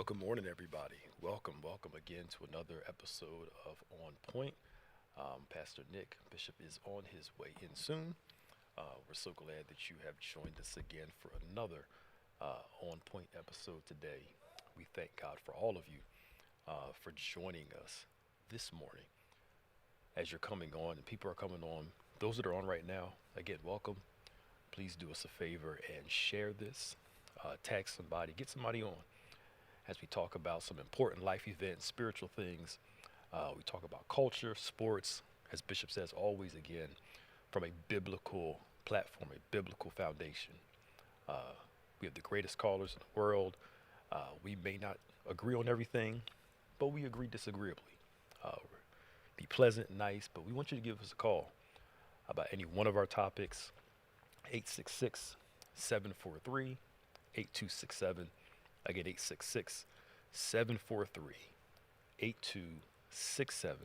Well, good morning, everybody. Welcome again to another episode of On Point. Pastor Nick Bishop is on his way in soon. We're so glad that you have joined us again for another On Point episode today. We thank God for all of you for joining us this morning. As you're coming on, and people are coming on, those that are on right now, again, welcome. Please do us a favor and share this. Tag somebody, get somebody on as we talk about some important life events, spiritual things. We talk about culture, sports, as Bishop says, always again, from a biblical platform, a biblical foundation. We have the greatest callers in the world. We may not agree on everything, but we agree disagreeably. Be pleasant, nice, but we want you to give us a call about any one of our topics. 866-743-8267. Again, 866-743-8267.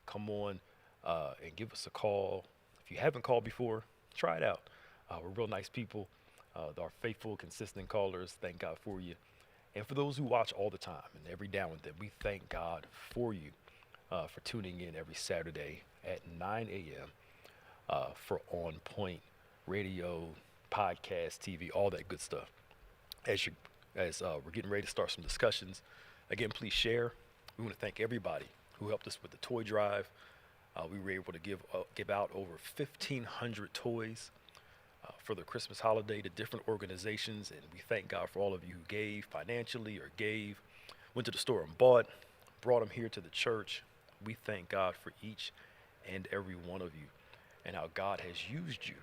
Come on and give us a call. If you haven't called before, try it out. We're real nice people. Our faithful, consistent callers, thank God for you. And for those who watch all the time and every now and then, we thank God for you for tuning in every Saturday at 9 a.m. For On Point Radio, podcast, TV, all that good stuff. As we're getting ready to start some discussions, again, please share. We want to thank everybody who helped us with the toy drive. We were able to give out over 1,500 toys for the Christmas holiday to different organizations, and we thank God for all of you who gave financially or went to the store and brought them here to the church. We thank God for each and every one of you and how God has used you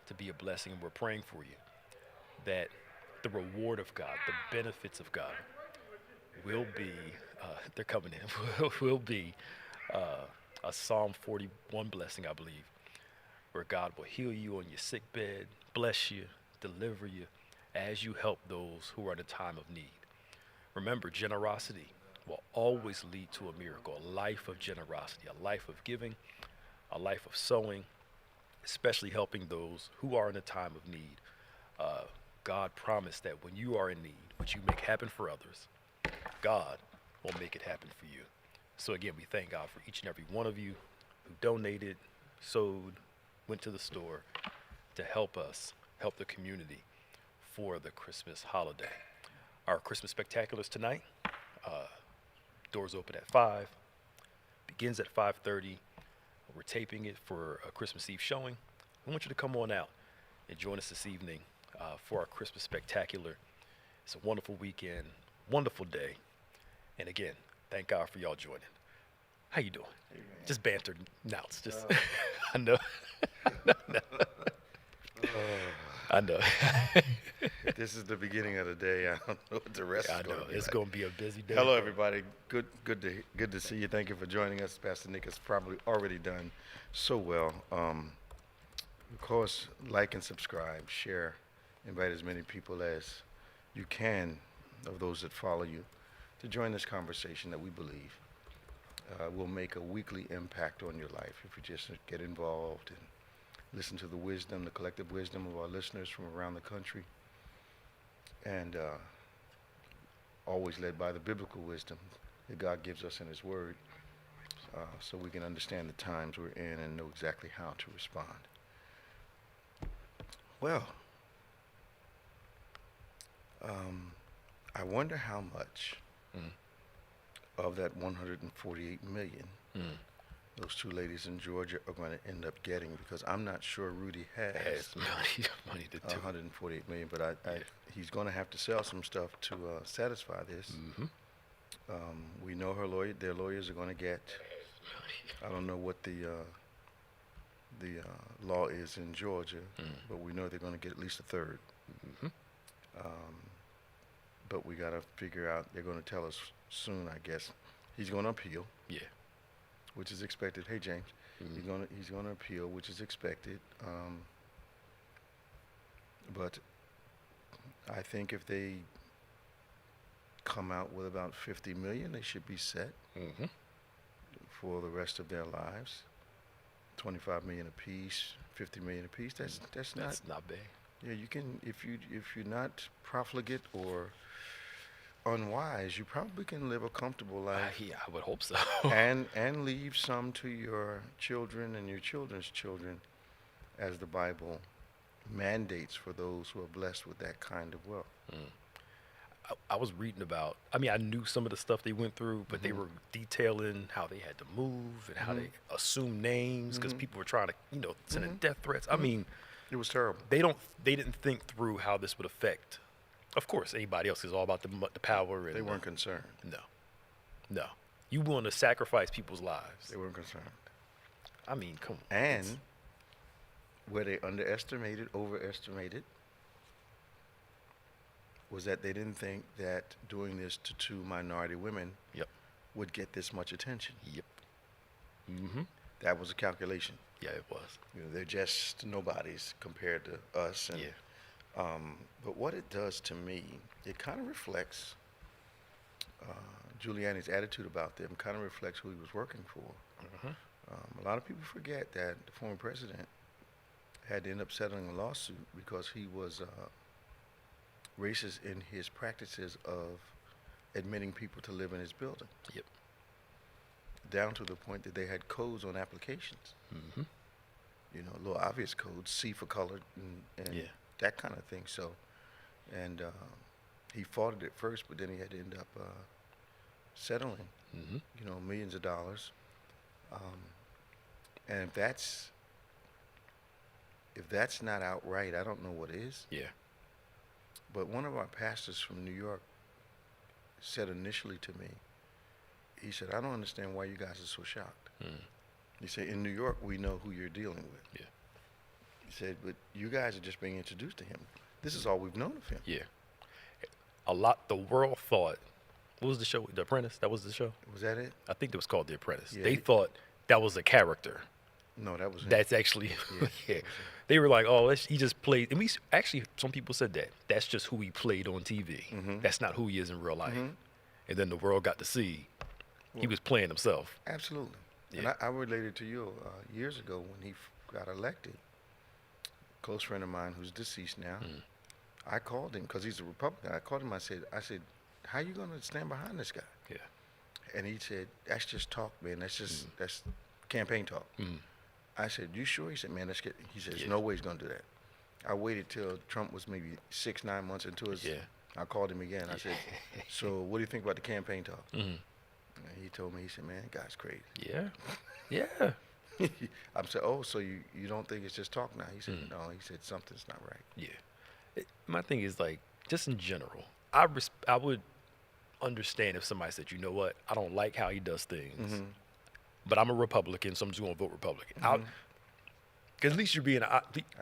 to be a blessing, and we're praying for you that the reward of God, the benefits of God will be, they're coming in, will be a Psalm 41 blessing, I believe, where God will heal you on your sick bed, bless you, deliver you as you help those who are in a time of need. Remember, generosity will always lead to a miracle, a life of generosity, a life of giving, a life of sowing, especially helping those who are in a time of need. God promised that when you are in need, what you make happen for others, God will make it happen for you. So again, we thank God for each and every one of you who donated, sowed, went to the store to help us, help the community for the Christmas holiday. Our Christmas spectaculars tonight, doors open at 5, begins at 5:30. We're taping it for a Christmas Eve showing. We want you to come on out and join us this evening for our Christmas spectacular. It's a wonderful weekend, wonderful day. And again, thank God for y'all joining. How you doing? Hey, man. Just banter nouts. Just I know. I know. This is the beginning of the day. I don't know what the rest is I going know. to be It's like. going to be a busy day. Hello, everybody. Good to see you. Thank you for joining us. Pastor Nick has probably already done so well. Of course, like and subscribe, share, invite as many people as you can of those that follow you to join this conversation that we believe will make a weekly impact on your life if you just get involved and listen to the wisdom, the collective wisdom of our listeners from around the country, and always led by the biblical wisdom that God gives us in His Word, so we can understand the times we're in and know exactly how to respond. Well, I wonder how much of that 148 million those two ladies in Georgia are going to end up getting, because I'm not sure Rudy has money to do. 148 million, but he's going to have to sell some stuff to satisfy this. We know their lawyers are going to get, I don't know what the law is in Georgia, but we know they're going to get at least a third. But we got to figure out, they're going to tell us soon, I guess. He's going to appeal. Yeah. Which is expected. Hey, James. He's going to appeal, which is expected. But I think if they come out with about 50 million, they should be set for the rest of their lives. 25 million apiece, 50 million apiece. That's not bad. Yeah, you can, if you're not profligate or unwise, you probably can live a comfortable life Yeah, I would hope so. and leave some to your children and your children's children, as the Bible mandates for those who are blessed with that kind of wealth. I was reading about, I mean, I knew some of the stuff they went through, but they were detailing how they had to move and how they assumed names because people were trying to, send in death threats. I mean, It was terrible. they didn't think through how this would affect, of course, anybody else is all about the power. And They weren't concerned. No. You want to sacrifice people's lives. They weren't concerned. I mean, come on. And where they overestimated, was that they didn't think that doing this to two minority women Yep. would get this much attention. Yep. Mm-hmm. That was a calculation. Yeah, it was. They're just nobodies compared to us. And, but what it does to me, it kind of reflects Giuliani's attitude about them. Kind of reflects who he was working for. A lot of people forget that the former president had to end up settling a lawsuit because he was racist in his practices of admitting people to live in his building. Yep. Down to the point that they had codes on applications. Mm-hmm. Little obvious codes, C for colored and that kind of thing. So, and he fought it at first, but then he had to end up settling, millions of dollars. And if that's not outright, I don't know what is. Yeah. But one of our pastors from New York said initially to me, he said, I don't understand why you guys are so shocked. He said, in New York, we know who you're dealing with. Yeah. He said, but you guys are just being introduced to him. This is all we've known of him. Yeah. The world thought, what was the show? The Apprentice? That was the show? Was that it? I think it was called The Apprentice. Yeah. They thought that was a character. No, that was him. That's actually, Yeah. They were like, oh, he just played. And some people said that. That's just who he played on TV. That's not who he is in real life. And then the world got to see he was playing himself. Absolutely. Yeah. And I related to you years ago when he got elected. A close friend of mine who's deceased now, I called him because he's a Republican. I called him. I said, how you going to stand behind this guy? Yeah. And he said, that's just talk, man. That's campaign talk. I said, you sure? He said, man, let's get. He said, there's no way he's going to do that. I waited till Trump was maybe 6-9 months into his. Yeah. I called him again. I said, so what do you think about the campaign talk? And he told me, he said, man, that guy's crazy. Yeah. Yeah. I said, oh, so you don't think it's just talk now? He said, no. He said, something's not right. Yeah. My thing is, like, just in general, I would understand if somebody said, you know what, I don't like how he does things, but I'm a Republican, so I'm just going to vote Republican. Because at least you're being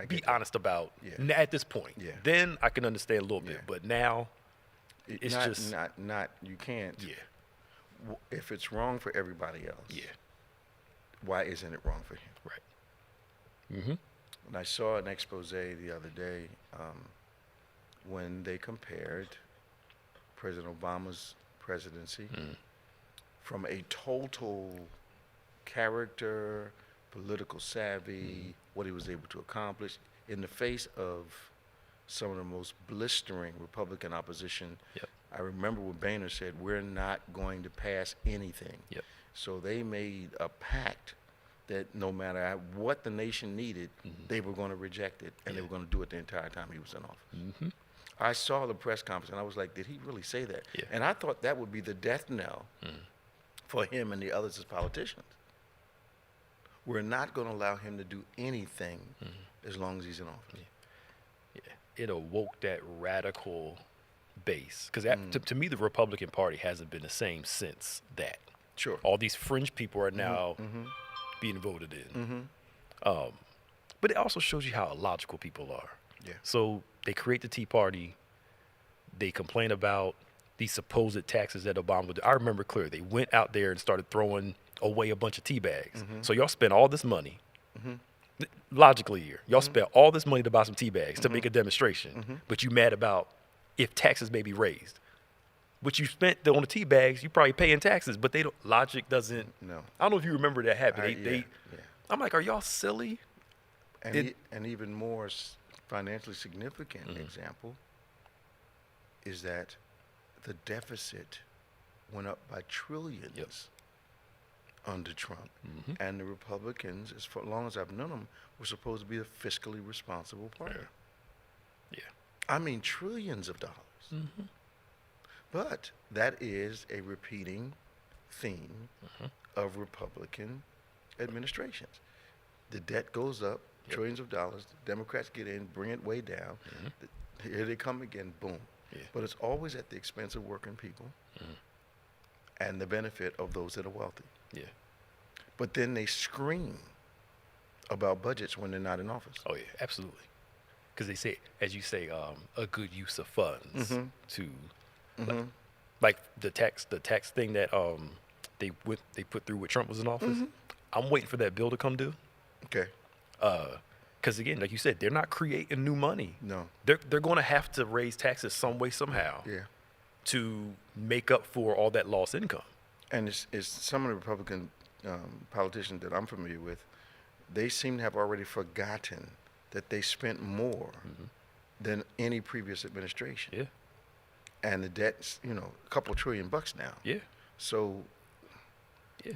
be honest about at this point. Yeah. Then I can understand a little bit, but now it's not you can't. Yeah. If it's wrong for everybody else, Yeah. why isn't it wrong for him? Right. Mm-hmm. And I saw an expose the other day when they compared President Obama's presidency from a total character, political savvy, what he was able to accomplish in the face of some of the most blistering Republican opposition. Yep. I remember when Boehner said, we're not going to pass anything. Yep. So they made a pact that no matter what the nation needed, they were going to reject it, and they were going to do it the entire time he was in office. I saw the press conference, and I was like, did he really say that? Yeah. And I thought that would be the death knell for him and the others as politicians. We're not going to allow him to do anything as long as he's in office. Yeah. It awoke that radical base. Because to me, the Republican Party hasn't been the same since that. Sure. All these fringe people are now being voted in. But it also shows you how illogical people are. Yeah. So they create the Tea Party. They complain about these supposed taxes that Obama would do. I remember clearly. They went out there and started throwing away a bunch of tea bags. So y'all spent all this money. Logically here, y'all spent all this money to buy some tea bags to make a demonstration. But you mad about if taxes may be raised. What you spent on the tea bags, you probably paying taxes, but they don't. Logic doesn't. No. I don't know if you remember that happened. Yeah. I'm like, are y'all silly? And even more financially significant example is that the deficit went up by trillions under Trump. And the Republicans, as long as I've known them, were supposed to be a fiscally responsible party. Yeah. I mean, trillions of dollars. But that is a repeating theme of Republican administrations. The debt goes up, trillions of dollars. The Democrats get in, bring it way down. Here they come again, boom. But it's always at the expense of working people and the benefit of those that are wealthy. But then they scream about budgets when they're not in office. Oh yeah, absolutely. Because they say, as you say, a good use of funds to, like the tax thing that they put through when Trump was in office. I'm waiting for that bill to come due. Okay. Because again, like you said, they're not creating new money. No. They're going to have to raise taxes some way, somehow. To make up for all that lost income. And it's some of the Republican politicians that I'm familiar with, they seem to have already forgotten that they spent more than any previous administration. And the debt's, a couple $1 trillion now. So,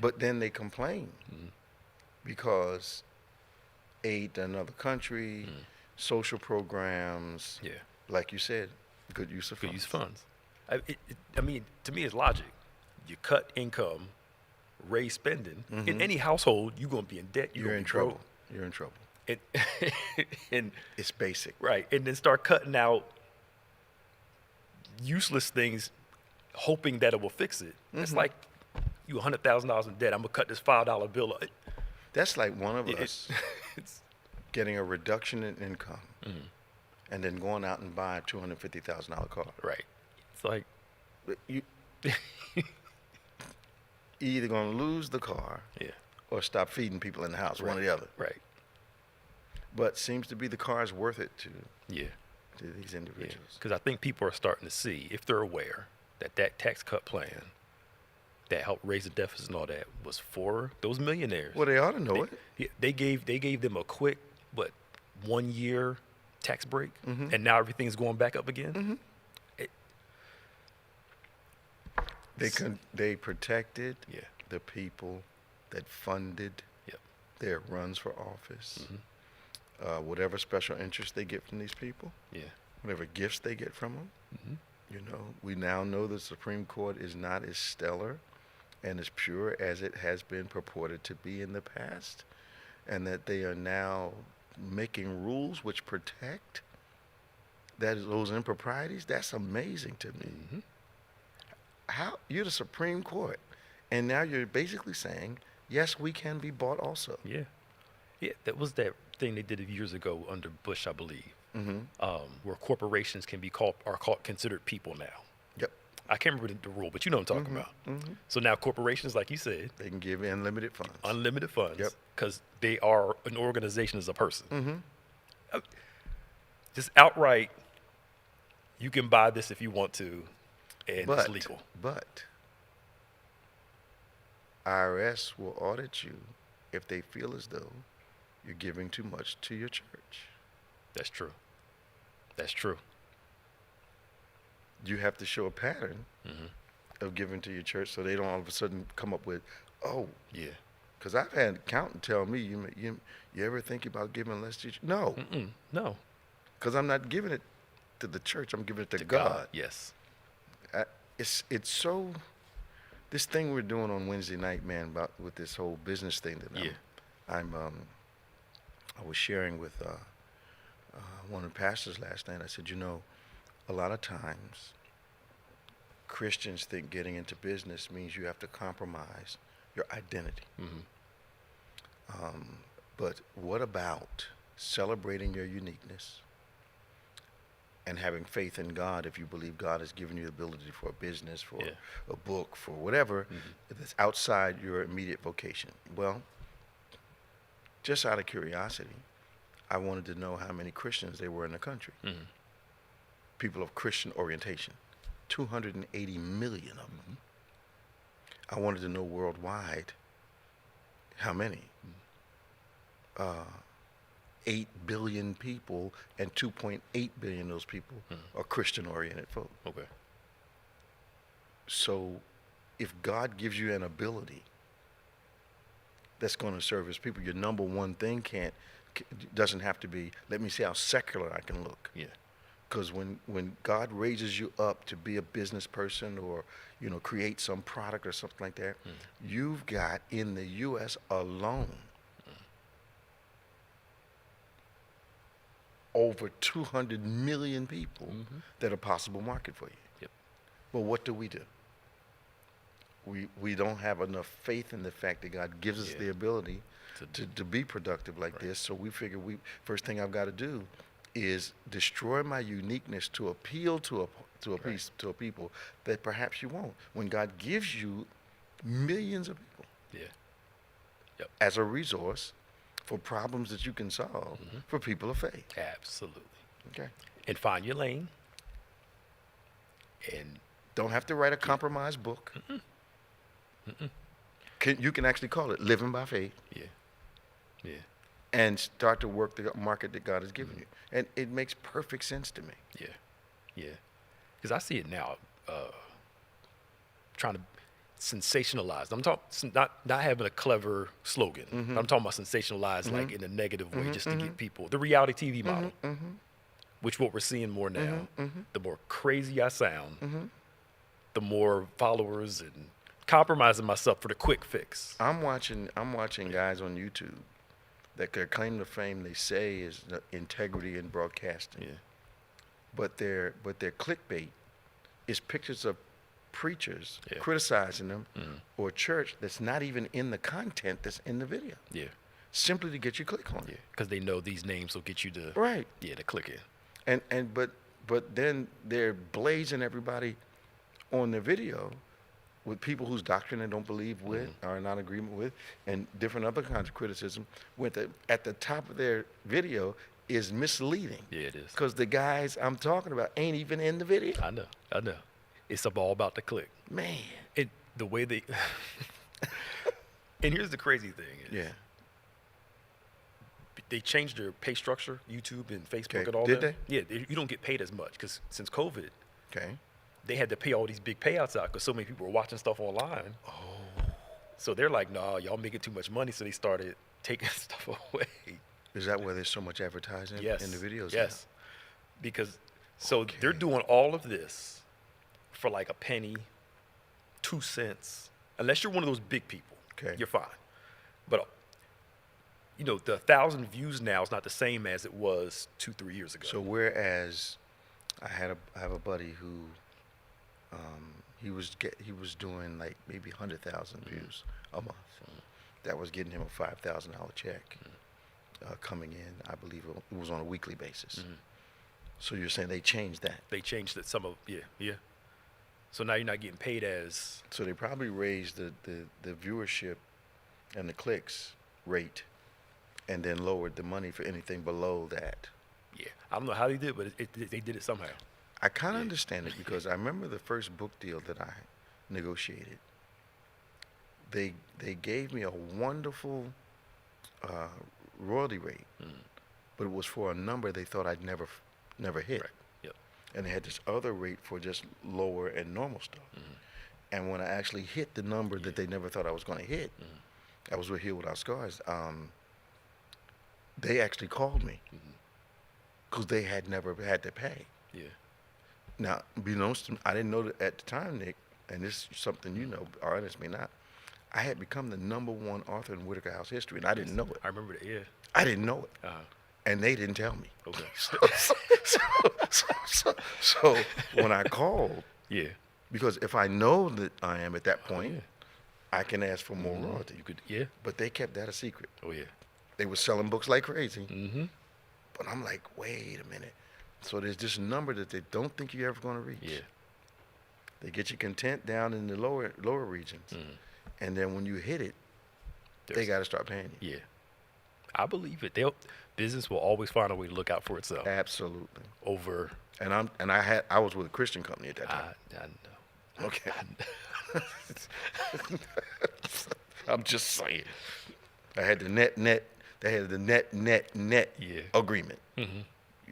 but then they complain because aid to another country, social programs, like you said, good use of funds. Good use of funds. I mean, to me, it's logic. You cut income, raise spending. In any household, you're going to be in debt. You're in trouble. You're in trouble. And it's basic. Right. And then start cutting out useless things, hoping that it will fix it. It's like you $100,000 in debt. I'm going to cut this $5 bill. That's like one of us getting a reduction in income and then going out and buying a $250,000 car. Right. It's like you either going to lose the car or stop feeding people in the house, one or the other. Right. But seems to be the car is worth it to these individuals. Because I think people are starting to see, if they're aware, that tax cut plan that helped raise the deficit and all that was for those millionaires. Well, they ought to know it. They gave them a quick, 1 year tax break, and now everything's going back up again. They protected the people that funded their runs for office. Whatever special interest they get from these people, whatever gifts they get from them. We now know the Supreme Court is not as stellar and as pure as it has been purported to be in the past, and that they are now making rules which protect those improprieties. That's amazing to me. How you're the Supreme Court, and now you're basically saying, yes, we can be bought also. That was that thing they did years ago under Bush, I believe, where corporations are considered people now. I can't remember the rule, but you know what I'm talking about. So now corporations, like you said, they can give unlimited funds. Unlimited funds, because they are an organization as a person. Just outright, you can buy this if you want to, and it's legal. But IRS will audit you if they feel as though you're giving too much to your church. That's true. That's true. You have to show a pattern of giving to your church, so they don't all of a sudden come up with, because I've had an accountant tell me, you ever think about giving less to your church? No. No. Because I'm not giving it to the church, I'm giving it to God. Yes. It's so, this thing we're doing on Wednesday night, man, with this whole business thing that I was sharing with one of the pastors last night. I said, a lot of times Christians think getting into business means you have to compromise your identity. But what about celebrating your uniqueness and having faith in God if you believe God has given you the ability for a business, for a book, for whatever that's outside your immediate vocation? Well, just out of curiosity, I wanted to know how many Christians there were in the country. People of Christian orientation, 280 million of them. I wanted to know worldwide how many. 8 billion people, and 2.8 billion of those people are Christian-oriented folk. Okay. So if God gives you an ability that's going to serve his people, your number one thing doesn't have to be, let me see how secular I can look. Yeah. Because when God raises you up to be a business person or, create some product or something like that, you've got in the U.S. alone over 200 million people that are possible market for you. Yep. But what do? We don't have enough faith in the fact that God gives us the ability to be productive like this. So we figure first thing I've got to do is destroy my uniqueness to appeal to a people that perhaps you won't. When God gives you millions of people as a resource for problems that you can solve for people of faith. Absolutely. Okay. And find your lane. And don't have to write a compromise book. You can actually call it Living by Faith. Yeah. And start to work the market that God has given you. And it makes perfect sense to me. Yeah. Because I see it now, trying to sensationalize. I'm talking not having a clever slogan. I'm talking about sensationalize like in a negative way, just to get people the reality TV model, which what we're seeing more now. The more crazy I sound, the more followers and compromising myself for the quick fix. I'm watching guys on YouTube that their claim to fame they say is the integrity in broadcasting. Yeah. But their clickbait is pictures of preachers criticizing them or a church that's not even in the content that's in the video. Yeah. Simply to get you click on it. Because they know these names will get you to to click in. But then they're blazing everybody on their video with people whose doctrine they don't believe with or are not in agreement with, and different other kinds of criticism. At the top of their video is misleading. Yeah, it is. Because the guys I'm talking about ain't even in the video. I know. It's all about the click. Man. The way they... And here's the crazy thing. Is they changed their pay structure, YouTube and Facebook and all that. Did they? Yeah, you don't get paid as much because since COVID, okay, they had to pay all these big payouts out because so many people were watching stuff online. Oh. So they're like, nah, y'all making too much money. So they started taking stuff away. Is that why there's so much advertising in the videos? Yes. Because they're doing all of this for like a penny, 2 cents. Unless you're one of those big people, you're fine. But the 1,000 views now is not the same as it was 2-3 years ago. So whereas I have a buddy who he was doing like maybe 100,000 views a month. That was getting him a $5,000 check coming in. I believe it was on a weekly basis. So you're saying they changed that? They changed it. Yeah. So now you're not getting paid as. So they probably raised the viewership and the clicks rate, and then lowered the money for anything below that. Yeah, I don't know how they did, but they did it somehow. I kind of understand it because I remember the first book deal that I negotiated. They gave me a wonderful royalty rate, but it was for a number they thought I'd never hit. Right. Yep. And they had this other rate for just lower and normal stuff. And when I actually hit the number that they never thought I was going to hit, I was with Heal Without Scars. They actually called me because they had never had to pay. Yeah. Now, I didn't know that at the time, Nick, and this is something you know, or honest may not. I had become the #1 author in Whitaker House history, and I didn't know it. I remember that. Yeah. I didn't know it, and they didn't tell me. Okay. So when I called, because if I know that I am at that point, I can ask for more royalty. You could, But they kept that a secret. Oh yeah. They were selling books like crazy. But I'm like, wait a minute. So there's this number that they don't think you're ever going to reach. Yeah. They get you content down in the lower regions, and then when you hit it, they got to start paying you. Yeah. I believe it. Business will always find a way to look out for itself. Absolutely. Over. And I was with a Christian company at that time. I know. Okay. I'm just saying. I had the net. They had the net agreement.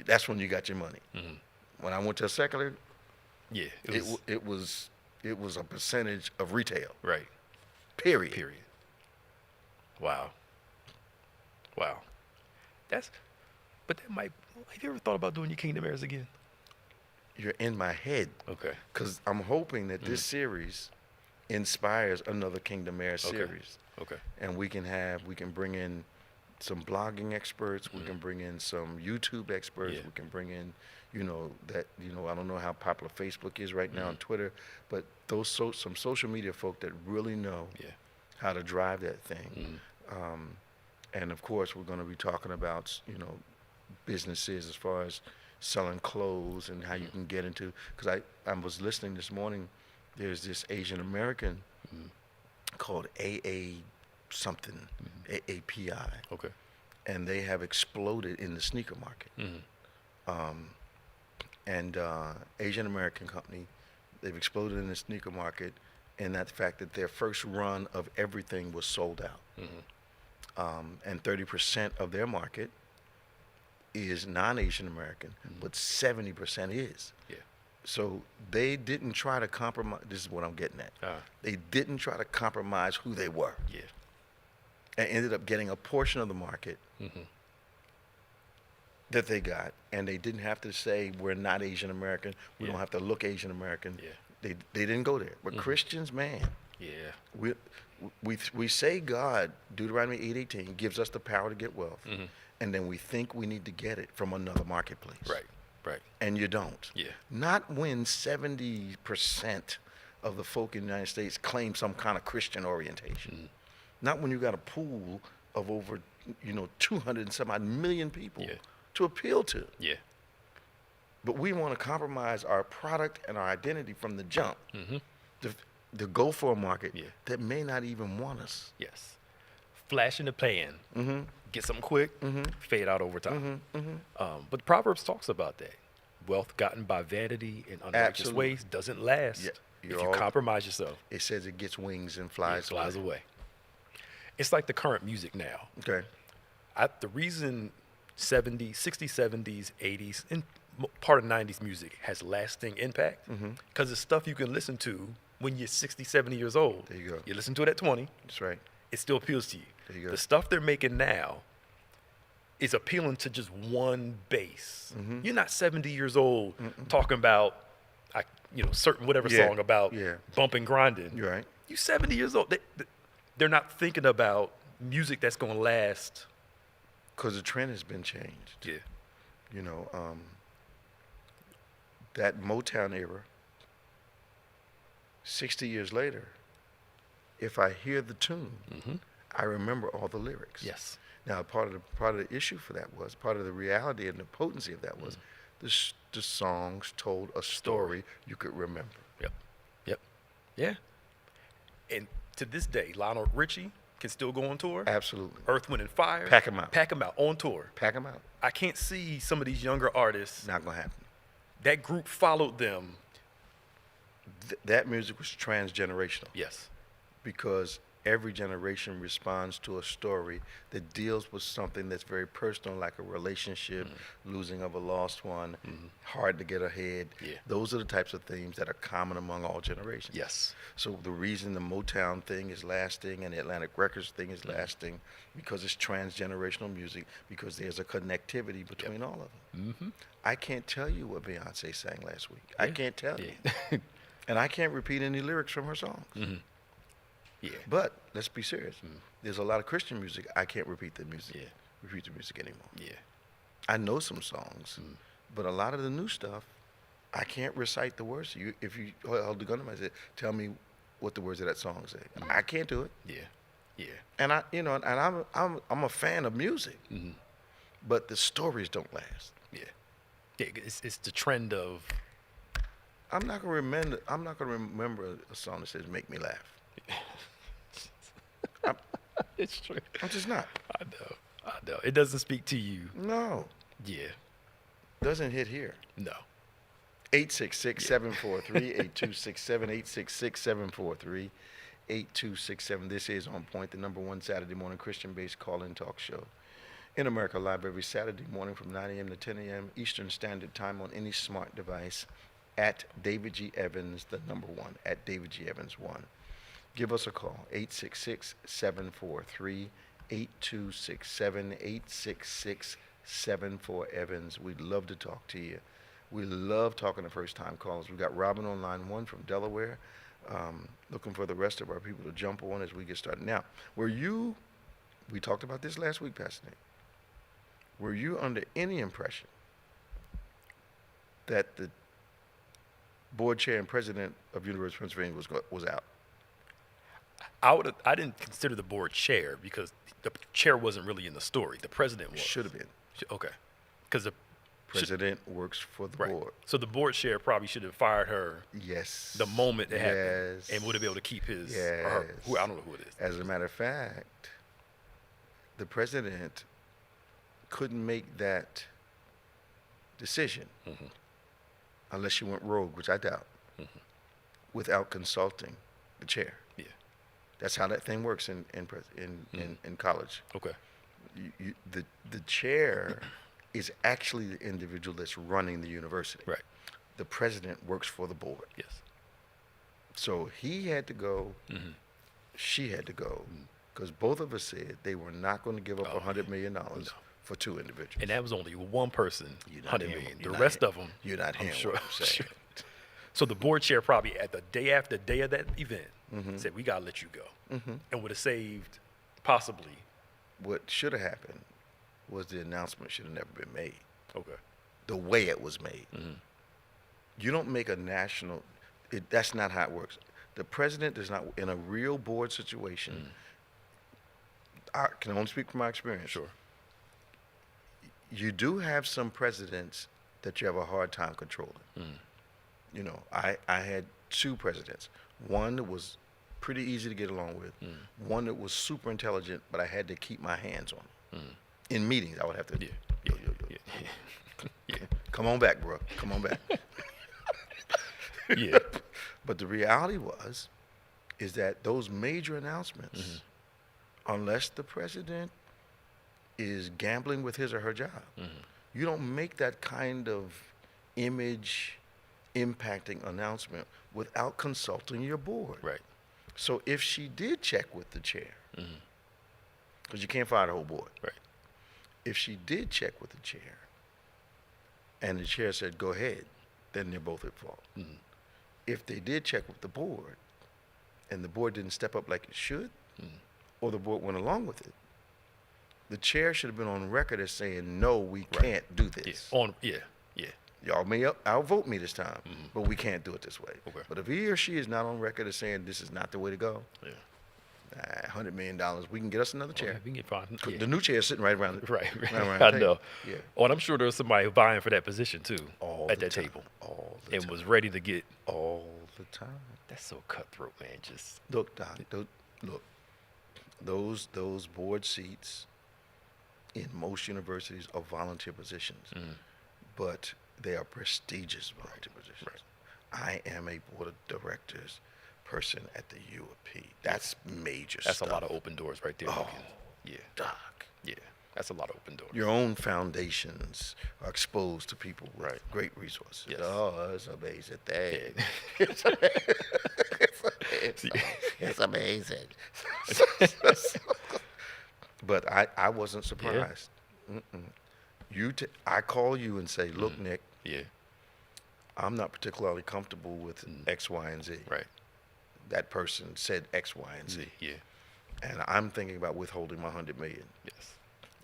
That's when you got your money. When I went to a secular, it was It was a percentage of retail. Right. Period. Period. Wow. Wow. But that might. Have you ever thought about doing your Kingdom Heirs again? You're in my head. Okay. Because I'm hoping that this series inspires another Kingdom Heirs Okay. series. Okay. And we can bring in some blogging experts. We can bring in some YouTube experts. Yeah. We can bring in, I don't know how popular Facebook is right now and Twitter, but some social media folk that really know how to drive that thing. And of course, we're going to be talking about, businesses as far as selling clothes and how you can get into, because I was listening this morning, there's this Asian American called AA something, AAPI. Okay. And they have exploded in the sneaker market. Asian American company, they've exploded in the sneaker market, and that fact that their first run of everything was sold out. And 30% of their market is non-Asian American, but 70% is. Yeah. So they didn't try to compromise. This is what I'm getting at. They didn't try to compromise who they were. Yeah. And ended up getting a portion of the market that they got, and they didn't have to say we're not Asian American. We don't have to look Asian American. Yeah. They didn't go there. But Christians, man, we say God, Deuteronomy 8:18, gives us the power to get wealth, and then we think we need to get it from another marketplace. Right. Right. And you don't. Yeah. Not when 70% of the folk in the United States claim some kind of Christian orientation. Not when you got a pool of over, 200 and some odd million people to appeal to. Yeah. But we want to compromise our product and our identity from the jump to go for a market that may not even want us. Yes. Flash in the pan. Get something quick, fade out over time. But Proverbs talks about that. Wealth gotten by vanity and unrighteous Absolutely. ways doesn't last if you compromise yourself. It says it gets wings and flies away. It's like the current music now. Okay. The reason 60s, 70s, 80s, and part of 90s music has lasting impact because it's stuff you can listen to when you're 60, 70 years old. There you go. You listen to it at 20. That's right. It still appeals to you. There you go. The stuff they're making now is appealing to just one base. You're not 70 years old talking about, certain whatever song about bumping, grinding. You're right. You're 70 years old. They're not thinking about music that's going to last. Because the trend has been changed. Yeah. That Motown era, 60 years later, if I hear the tune, I remember all the lyrics. Yes. Now, part of the issue for that was, part of the reality and the potency of that was, the songs told a story you could remember. Yep. Yeah. And to this day, Lionel Richie can still go on tour. Absolutely. Earth, Wind, and Fire. Pack 'em out. Pack 'em out on tour. Pack them out. I can't see some of these younger artists. Not going to happen. That group followed them. That music was transgenerational. Yes. Because every generation responds to a story that deals with something that's very personal, like a relationship, losing of a lost one, hard to get ahead. Yeah. Those are the types of themes that are common among all generations. Yes. So the reason the Motown thing is lasting and the Atlantic Records thing is lasting, because it's transgenerational music, because there's a connectivity between all of them. I can't tell you what Beyonce sang last week. I can't tell you. And I can't repeat any lyrics from her songs. Yeah. But let's be serious. There's a lot of Christian music. I can't repeat the music. Repeat the music anymore. Yeah. I know some songs, but a lot of the new stuff, I can't recite the words. If you hold the gun to my head, tell me what the words of that song say. I can't do it. Yeah. Yeah. And I'm a fan of music, but the stories don't last. Yeah. Yeah. It's the trend of. I'm not gonna remember a song that says "Make Me Laugh." It's true. I'm just not. I know. It doesn't speak to you. No. Yeah. Doesn't hit here. No. 866-743-8267, 866-743-8267. This is On Point, the #1 Saturday morning Christian-based call-in talk show in America, live every Saturday morning from 9 a.m. to 10 a.m. Eastern Standard Time on any smart device. at David G. Evans, the number 1, at David G. Evans 1. Give us a call, 866-743-8267, 866-74 Evans. We'd love to talk to you. We love talking to first-time callers. We've got Robin on line 1 from Delaware, looking for the rest of our people to jump on as we get started. Now, we talked about this last week, Pastor Nick. Were you under any impression that the board chair and president of University of Pennsylvania was out? I didn't consider the board chair because the chair wasn't really in the story. The president was. Should have been. Okay. Because the president works for the board. So the board chair probably should have fired her. Yes. The moment it happened. Yes. And would have been able to keep his. Yes. Or her, who, I don't know who it is. As a matter of fact, the president couldn't make that decision unless she went rogue, which I doubt, without consulting the chair. Yeah. That's how that thing works in college. Okay. The chair is actually the individual that's running the university. Right. The president works for the board. Yes. So he had to go. She had to go because both of us said they were not going to give up $100 million for 2 individuals. And that was only one person, $100 million. The You're rest not of them, You're not hearing sure. what I'm saying. So the board chair probably at the day after day of that event said, we got to let you go. And would have saved possibly. What should have happened was the announcement should have never been made. Okay. The way it was made. You don't make a national, that's not how it works. The president does not, in a real board situation, I can only speak from my experience. Sure. You do have some presidents that you have a hard time controlling. You know, I had 2 presidents. One that was pretty easy to get along with. One that was super intelligent, but I had to keep my hands on him. In meetings, I would have to. Yeah. Come on back, bro. Come on back. Yeah. But the reality is that those major announcements, unless the president is gambling with his or her job, you don't make that kind of image impacting announcement without consulting your board. Right. So if she did check with the chair, because you can't fire the whole board. Right. If she did check with the chair and the chair said, go ahead, then they're both at fault. If they did check with the board and the board didn't step up like it should, or the board went along with it, the chair should have been on record as saying, no, we can't do this. Yeah. Y'all may outvote me this time, but we can't do it this way. Okay. But if he or she is not on record as saying this is not the way to go, $100 million, we can get us another chair. We can get fine. Yeah. The new chair is sitting right around Right. around I the know. table. Yeah. Oh, and I'm sure there was somebody vying for that position too All at the that time. table. All the And time. was ready to get. All the time. That's so cutthroat, man. Just Look, Doc, look, those board seats in most universities are volunteer positions, but they are prestigious volunteer positions. Right. I am a board of directors person at the U of P. That's major that's stuff. a lot of open doors right there. Oh, Yeah. Doc. Yeah. That's a lot of open doors. Your own foundations are exposed to people with great resources. Yes. Oh, it's an amazing thing. Yeah. It's amazing. But I wasn't surprised. I call you and say, look, Nick, Yeah. I'm not particularly comfortable with X, Y, and Z. Right. That person said X, Y, and Z. Yeah. And I'm thinking about withholding my $100 million. Yes.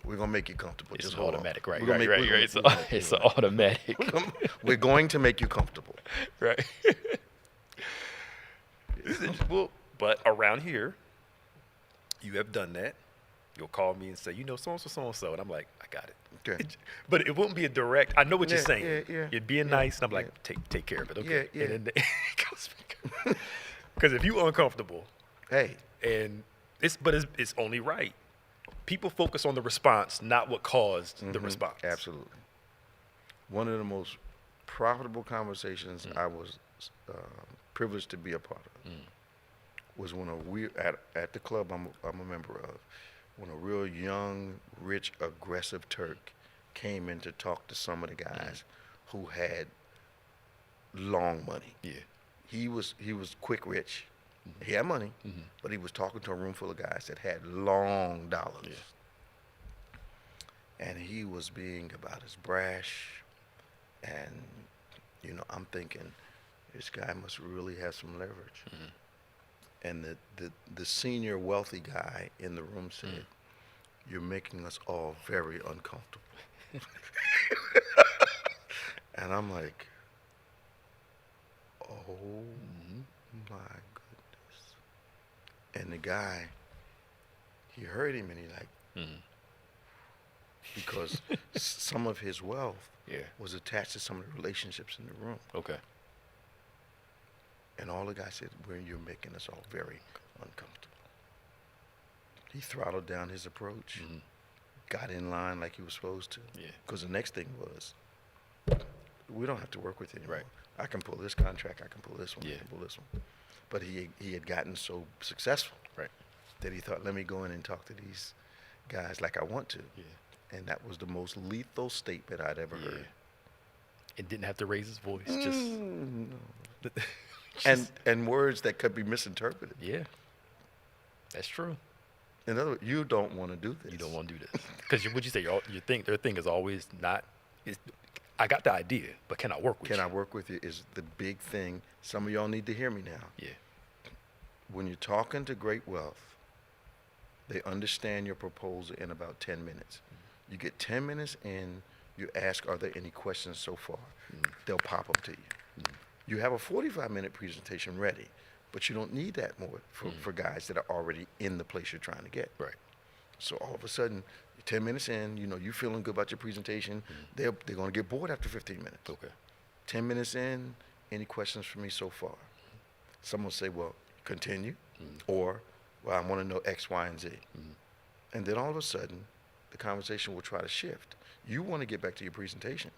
We're gonna make you comfortable. It's Just hold on. automatic, right? We're gonna Right. make- we're It's gonna- it's automatic. We're going to make you comfortable. Right. Well, but around here, you have done that. You'll call me and say, you know, so and so, and I'm like, I got it. Okay. But it won't be a direct. I know what you're saying. yeah. You're being nice, and I'm like, take care of it. Okay. Yeah. And then it goes back. Because if you're uncomfortable, Hey, and it's only right. People focus on the response, not what caused the response. absolutely. One of the most profitable conversations I was privileged to be a part of was when at the club I'm a member of, when a real young, rich, aggressive Turk came in to talk to some of the guys who had long money. Yeah. He was quick rich. He had money, Mm-hmm. but he was talking to a room full of guys that had long dollars. Yeah. And he was being about as brash, and I'm thinking, this guy must really have some leverage. Mm-hmm. And the senior wealthy guy in the room said, "You're making us all very uncomfortable." And I'm like, oh my goodness. And the guy, he heard him, and he like, because some of his wealth was attached to some of the relationships in the room. Okay. And all the guy said, "You're making us all very uncomfortable." He throttled down his approach, got in line like he was supposed to. Yeah. Because the next thing was, we don't have to work with you anymore. Right. I can pull this contract, I can pull this one, Yeah. I can pull this one. But he had gotten so successful Right. that he thought, let me go in and talk to these guys like I want to. Yeah. And that was the most lethal statement I'd ever heard. And didn't have to raise his voice. Just. No. And words that could be misinterpreted. Yeah. That's true. In other words, you don't want to do this. You don't want to do this because what you say, their thing is always not. I got the idea, but can I work with you? Can I work with you is the big thing. Some of y'all need to hear me now. Yeah. When you're talking to great wealth, they understand your proposal in about 10 minutes. You get 10 minutes in, you ask, are there any questions so far? They'll pop them to you. You have a 45-minute presentation ready, but you don't need that more for guys that are already in the place you're trying to get. Right. So all of a sudden, 10 minutes in, you feeling good about your presentation. They're going to get bored after 15 minutes. Okay. 10 minutes in, any questions for me so far? Someone will say, well, continue, or, well, I want to know X, Y, and Z. And then all of a sudden, the conversation will try to shift. You want to get back to your presentation.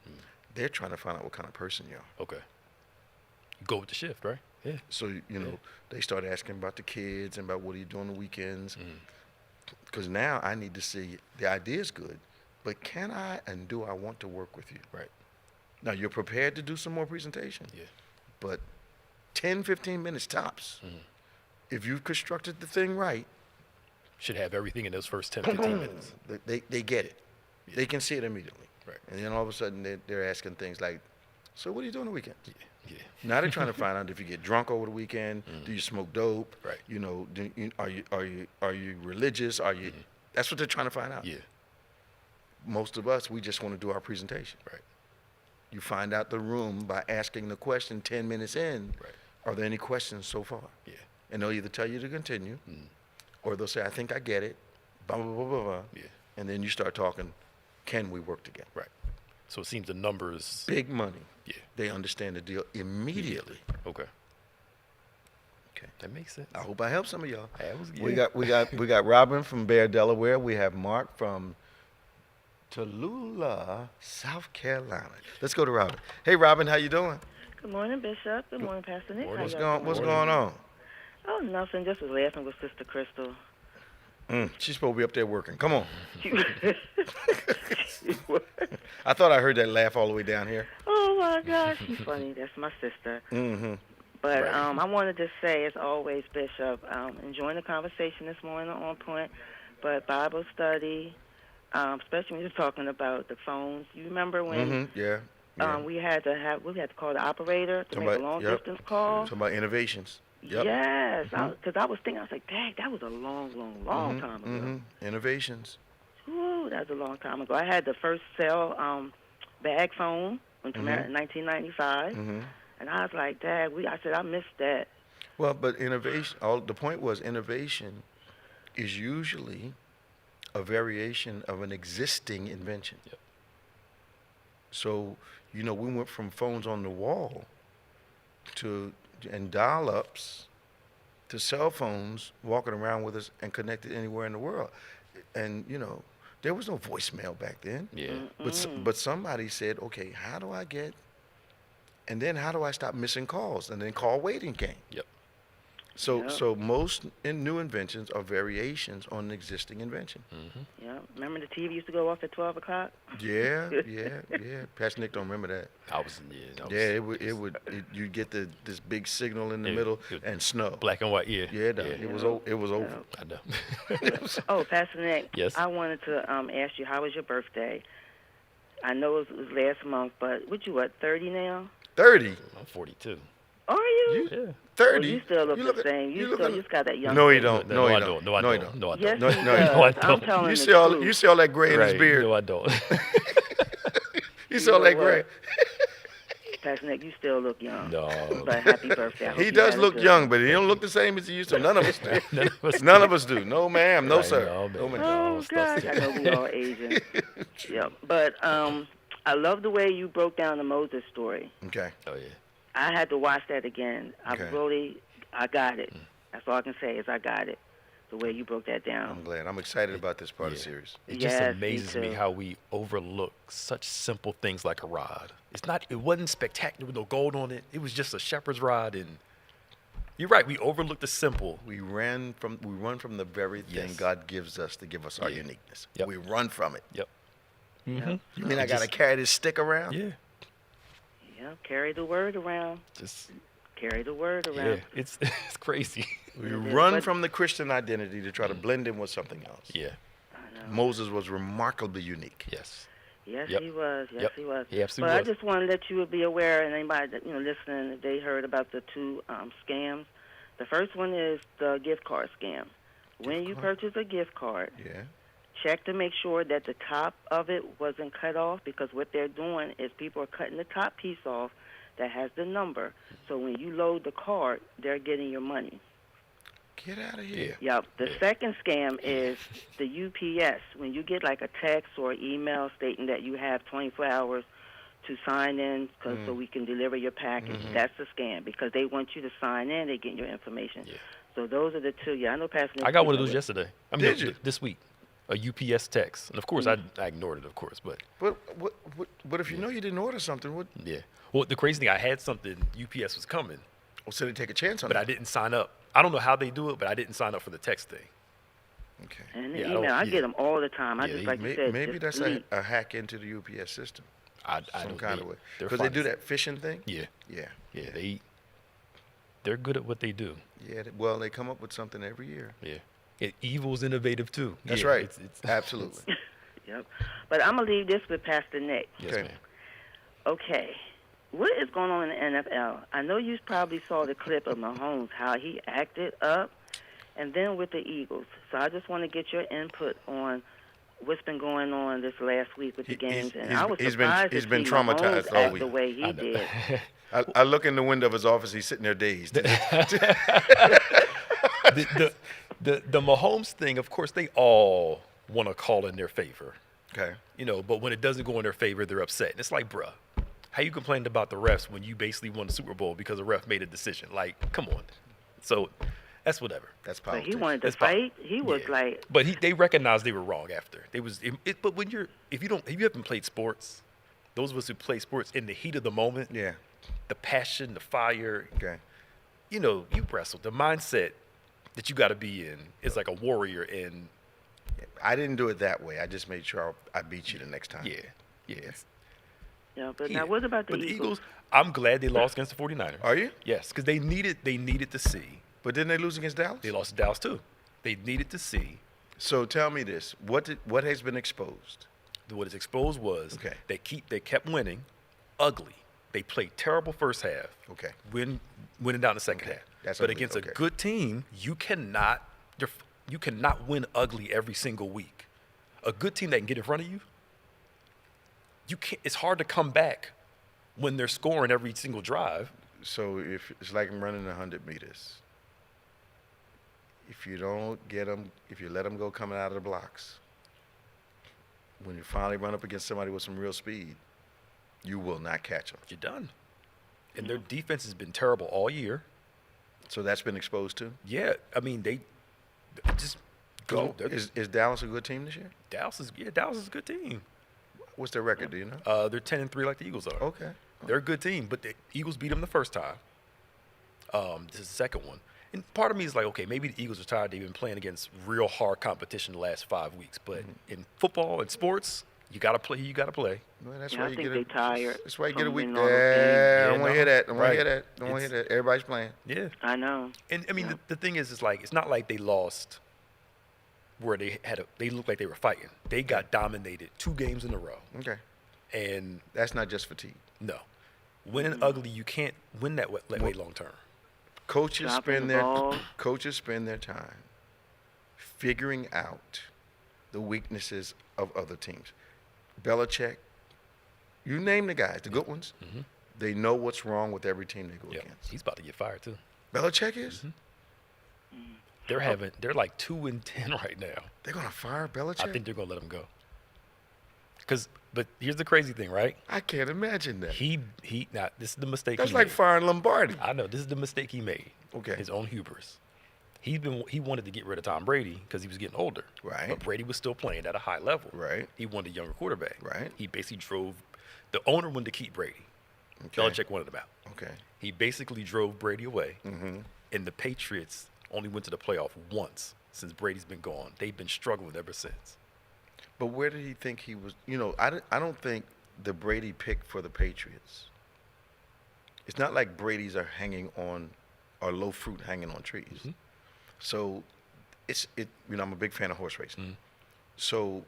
They're trying to find out what kind of person you are. Okay. Go with the shift, right? Yeah. So, they start asking about the kids and about what are you doing on the weekends. Because now I need to see the idea is good, but can I and do I want to work with you? Right. Now, you're prepared to do some more presentation. Yeah. But 10, 15 minutes tops. If you've constructed the thing right, should have everything in those first 10, 15 minutes. They get it. Yeah. They can see it immediately. Right. And then all of a sudden they're asking things like, so what do you do on the weekends? Yeah. Yeah. Now they're trying to find out if you get drunk over the weekend. Do you smoke dope? Right. Are you religious? Are you? That's what they're trying to find out. Yeah. Most of us, we just want to do our presentation. Right. You find out the room by asking the question 10 minutes in. Right. Are there any questions so far? Yeah. And they'll either tell you to continue, or they'll say, I think I get it. Blah blah blah blah blah. Yeah. And then you start talking. Can we work together? Right. So it seems the numbers. Big money. Yeah. They understand the deal immediately. Okay. Okay. That makes sense. I hope I help some of y'all. That was good. We got Robin from Bear, Delaware. We have Mark from Tallulah, South Carolina. Let's go to Robin. Hey, Robin, how you doing? Good morning, Bishop. Good morning, Pastor Nick. Morning. How What's y'all going on? Oh, nothing. Just was laughing with Sister Crystal. She's supposed to be up there working. Come on. She I thought I heard that laugh all the way down here. Oh my gosh, she's funny. That's my sister. But I wanted to say, as always, Bishop, enjoying the conversation this morning on Point, but Bible study, especially when you're talking about the phones. You remember when we had to call the operator to make a long distance call? Talking about innovations. Yep. Yes, because I was thinking, I was like, dang, that was a long time ago. Innovations. Ooh, that was a long time ago. I had the first cell bag phone when came out in 1995, and I was like, Dad, I said I missed that. Well, but innovation. The point was innovation is usually a variation of an existing invention. Yep. So we went from phones on the wall and dial-ups to cell phones walking around with us and connected anywhere in the world. And there was no voicemail back then. Yeah. But somebody said, okay, how do I stop missing calls? And then call waiting came. Yep. So most new inventions are variations on an existing invention. Yeah. Remember the TV used to go off at 12 o'clock? Yeah. Pastor Nick don't remember that. You'd get this big signal in the middle and snow. Black and white, yeah. Yeah, it was over. I know. Oh, Pastor Nick. Yes. I wanted to ask you, how was your birthday? I know it was last month, but what, 30 now? 30? I'm 42. Are you? Yeah. 30? Well, you still look the same. You just got that young No, he face. don't. No, I don't. don't. No, I don't. No, I Yes, don't. he No, does. I I'm don't. telling You the see all truth. you see all that gray in his Right. beard. No, I don't. You see all know that what? gray. Pastor Nick, you still look young. No. But happy birthday. I hope He you does had a look good young, one. but he don't look the same as he used to. None of us do. None of us do. No, ma'am. No, Right, sir. no, man. No, ma'am. Oh, gosh, I know we all aging. Yeah, but I love the way you broke down the Moses story. Okay. Oh, yeah. I had to watch that again. Okay. I got it. That's all I can say is I got it. The way you broke that down. I'm glad. I'm excited about this part of the series. It Yes, just me amazes me too. how we overlook such simple things like a rod. It wasn't spectacular with no gold on it. It was just a shepherd's rod, and you're right. We overlook the simple. We run from the very thing Yes. God gives us to give us our uniqueness. Yep. We run from it. Yep. Yep. You mean I got to carry this stick around? Yeah. Yeah, carry the word around. Just Carry the word yeah. around. It's crazy. We Yeah, run but- from the Christian identity to try to blend in with something else. Yeah. I know. Moses was remarkably unique. Yes. Yes, Yep. he was. Yes, Yep. he was. He absolutely But I was. just wanted to let you be aware, and anybody that listening, if they heard about the two scams. The first one is the gift card scam. When you purchase a gift card, Yeah. check to make sure that the top of it wasn't cut off, because what they're doing is people are cutting the top piece off that has the number. So when you load the card, they're getting your money. Get out of here. Yep. The second scam is the UPS. When you get like a text or email stating that you have 24 hours to sign in so we can deliver your package, that's a scam, because they want you to sign in, they get your information. Yeah. So those are the two. Yeah, I know Pastor Nick, I got one of you those know yesterday. I mean, Did you? this week, a UPS text, and of course I ignored it, of course, but But if you know you didn't order something, what? yeah. Well, the crazy thing, I had something. UPS was coming, Well, so they take a chance on but it. I didn't sign up. I don't know how they do it, but I didn't sign up for the text thing. Okay. And the Yeah, I email, don't- I yeah. get them all the time. I Yeah, just, they- like you said, Maybe just that's delete. a hack into the UPS system. I Some don't kind of way. they're Because they fine. do that phishing thing. Yeah, Yeah. yeah. They're good at what they do. Yeah. Well, they come up with something every year. Yeah. Evil's innovative too. That's Yeah, right. It's Absolutely. Yep. But I'm going to leave this with Pastor Nick. Yes, Okay. ma'am. Okay. What is going on in the NFL? I know you probably saw the clip of Mahomes, how he acted up, and then with the Eagles. So I just want to get your input on what's been going on this last week with the games. And I was surprised he's to been see traumatized Mahomes all act week. the way he I know. did. I look in the window of his office. He's sitting there dazed. The Mahomes thing, of course, they all want to call in their favor. Okay. But when it doesn't go in their favor, they're upset. And it's like, bruh, how you complained about the refs when you basically won the Super Bowl because a ref made a decision? Like, come on. So that's whatever. That's But politics. he wanted to That's fine. fight. He was Yeah. like, But they recognized they were wrong after. But when if you haven't played sports, those of us who play sports in the heat of the moment, Yeah. the passion, the fire, Okay. you wrestle. The mindset that you got to be in is like a warrior. And I didn't do it that way. I just made sure I beat you the next time. yeah. yeah. But Yeah. now what about the But Eagles? I'm glad they lost against the 49ers. Are you? Yes, because they needed to see. But didn't they lose against Dallas? They lost to Dallas too. They needed to see. So tell me this: what has been exposed? What is exposed was Okay. they kept winning, ugly. They played terrible first half. Okay. Winning down the second Okay. half. That's but ugly. against Okay. a good team, you cannot win ugly every single week. A good team that can get in front of you, it's hard to come back when they're scoring every single drive. So if it's like I'm running 100 meters. If you don't get them, if you let them go coming out of the blocks, when you finally run up against somebody with some real speed, you will not catch them. You're done. And their defense has been terrible all year. So that's been exposed too. Yeah, I mean they just go. So is Dallas a good team this year? Dallas is a good team. What's their record? Do you know? They're 10-3 like the Eagles are. Okay. They're a good team, but the Eagles beat them the first time. This is the second one, And part of me is like, okay, maybe the Eagles are tired. They've been playing against real hard competition the last 5 weeks. But in football and sports, you got to play. You got to play. Well, that's Yeah, why I you think get they tired. That's why you get a week. from winning all those games. I Yeah, don't want to no, hear that. Don't want right. to hear that. Don't want to hear that. Everybody's playing. Yeah. I know. And I mean, Yeah. the thing is like, it's not like they lost where they looked like they were fighting. They got dominated 2 games in a row. Okay. And That's not just fatigue. no, winning ugly, you can't win that way long term. Coaches Dropping spend the their ball. coaches spend their time figuring out the weaknesses of other teams. Belichick, you name the guys, the good ones. Mhm. They know what's wrong with every team they go Yeah, against. he's about to get fired too. Belichick is. They're like 2-10 right now. They're gonna fire Belichick. I think they're gonna let him go. But here's the crazy thing, right? I can't imagine that. He now this is the mistake That's he like made. firing Lombardi. I know this is the mistake he made. Okay. His own hubris. He wanted to get rid of Tom Brady because he was getting older. Right. But Brady was still playing at a high level. Right. He wanted a younger quarterback. Right. He basically the owner wanted to keep Brady. Okay. Belichick wanted him out. Okay. He basically drove Brady away. Mm-hmm. And the Patriots only went to the playoff once since Brady's been gone. They've been struggling ever since. But where did he think he was? I don't think the Brady pick for the Patriots. It's not like Brady's are low fruit hanging on trees. Mhm. So I'm a big fan of horse racing. Mhm. So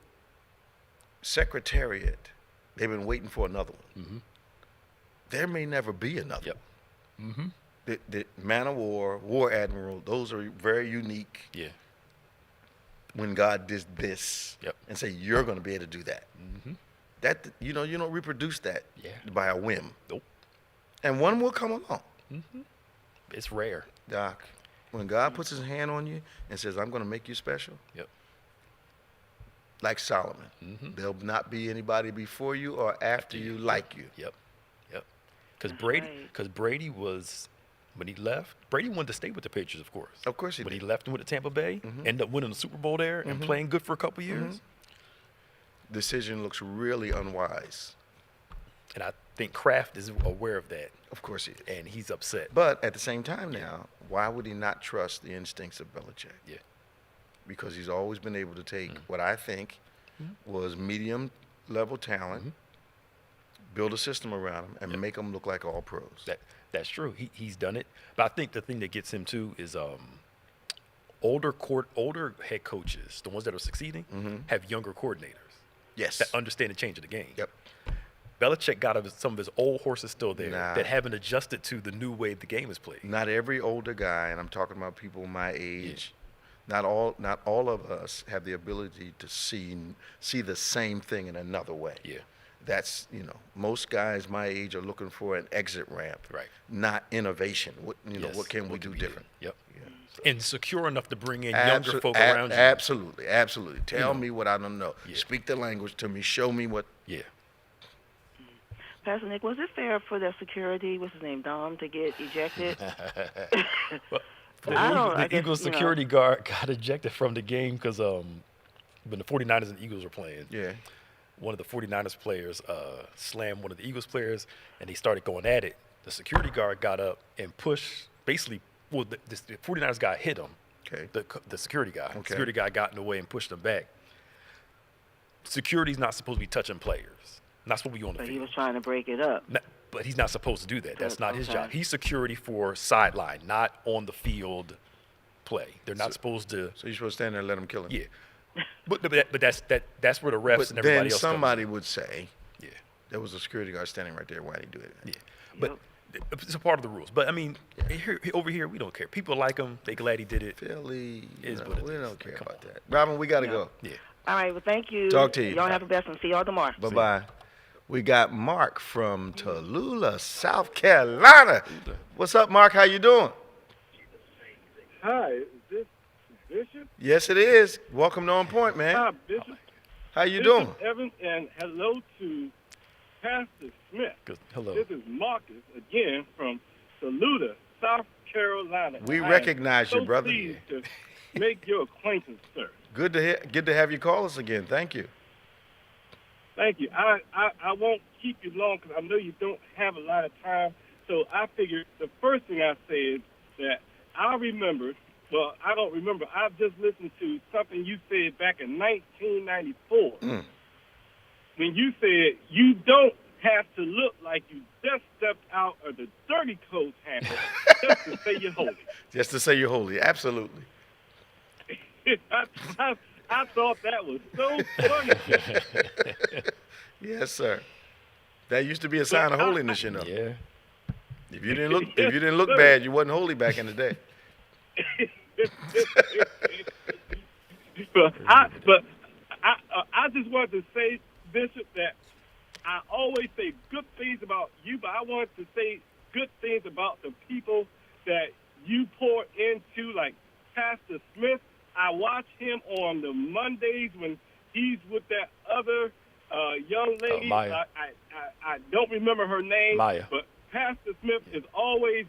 Secretariat, they've been waiting for another one. Mm-hmm. There may never be another Yep. Mm-hmm. one. The Man of War Admiral, those are very unique. Yeah. When God did this, Yep. and say you're going to be able to do that. Mm-hmm. That you don't reproduce that Yeah. by a whim. Nope. And one will come along. Mm-hmm. It's rare. Doc, when God puts his hand on you and says, I'm going to make you special, Yep. like Solomon, Mm-hmm. there'll not be anybody before you or after you like you. Yep. Yep. Because That's right. Brady was, when he left, Brady wanted to stay with the Patriots, of course. Of course he When did. he left and went to Tampa Bay, Mhm. ended up winning the Super Bowl there and Mhm. playing good for a couple years. Decision looks really unwise. And I think Kraft is aware of that, Of course he is. and he's upset. But at the same time now, why would he not trust the instincts of Belichick? Yeah. Because he's always been able to take Mm-hmm. what I think was medium level talent, Mm-hmm. build a system around him, and Yep. make them look like all pros. That's true. He's done it. But I think the thing that gets him too is older head coaches, the ones that are succeeding, Mhm. have younger coordinators Yes. that understand the change of the game. Yep. Belichick got some of his old horses still there Nah. that haven't adjusted to the new way the game is played. Not every older guy, and I'm talking about people my age. Not all of us have the ability to see the same thing in another way. Yeah. That's most guys my age are looking for an exit ramp, Right. not innovation. Yes. What can we do be different? Yep. Yeah. And secure enough to bring in younger folk around you. Absolutely, absolutely. Tell know. me what I don't know. Yeah. Speak the language to me. Show me what. Yeah. Pastor Nick, was it fair for the security, what's his name, Dom, to get ejected? The Eagles security guard got ejected from the game because when the 49ers and Eagles were playing, Yeah. one of the 49ers players slammed one of the Eagles players, and they started going at it. The security guard got up and pushed, basically, the 49ers guy hit him, Okay. the security guy. Okay. Security guy got in the way and pushed him back. Security's not supposed to be touching players. Not supposed to be on the But he field. was trying to break it up. But he's not supposed to do that. That's not his Okay. job. He's security for sideline, not on the field play. They're not supposed to. So you're supposed to stand there and let them kill him. Yeah. But that's where the refs But and everybody then else somebody would say, comes in. Yeah. there was a security guard standing right there. Why did he do it? Yeah. But it's a part of the rules. But I mean, over here we don't care. People like him. They glad he did it. Philly, Is what it we is. don't care Come about on. that. Robin, we got to Yeah. go. Yeah. All right, well, thank you. Talk to you. Y'all have a best one. See y'all tomorrow. Bye-bye. We got Mark from Tallulah, South Carolina. What's up, Mark? How you doing? Hi, is this Bishop? Yes, it is. Welcome to On Point, man. Hi, Bishop. How you Bishop doing? Evans, and hello to Pastor Smith. Hello. This is Marcus again from Saluda, South Carolina. We I am recognize you, so brother. pleased to make your acquaintance, sir. Good to have you call us again. Thank you. Thank you. I won't keep you long because I know you don't have a lot of time. So I figured the first thing I say is that I remember. Well, I don't remember. I've just listened to something you said back in 1994 when you said you don't have to look like you just stepped out of the dirty clothes hamper just to say you're holy. Just to say you're holy. Absolutely. I thought that was so funny. Yes, sir. That used to be a sign of holiness, you know. Yeah. If you didn't look bad, you wasn't holy back in the day. But I just wanted to say, Bishop, that I always say good things about you, but I wanted to say good things about the people that you pour into, like Pastor Smith. I watch him on the Mondays when he's with that other young lady. Maya. I don't remember her name. Maya. But Pastor Smith is always,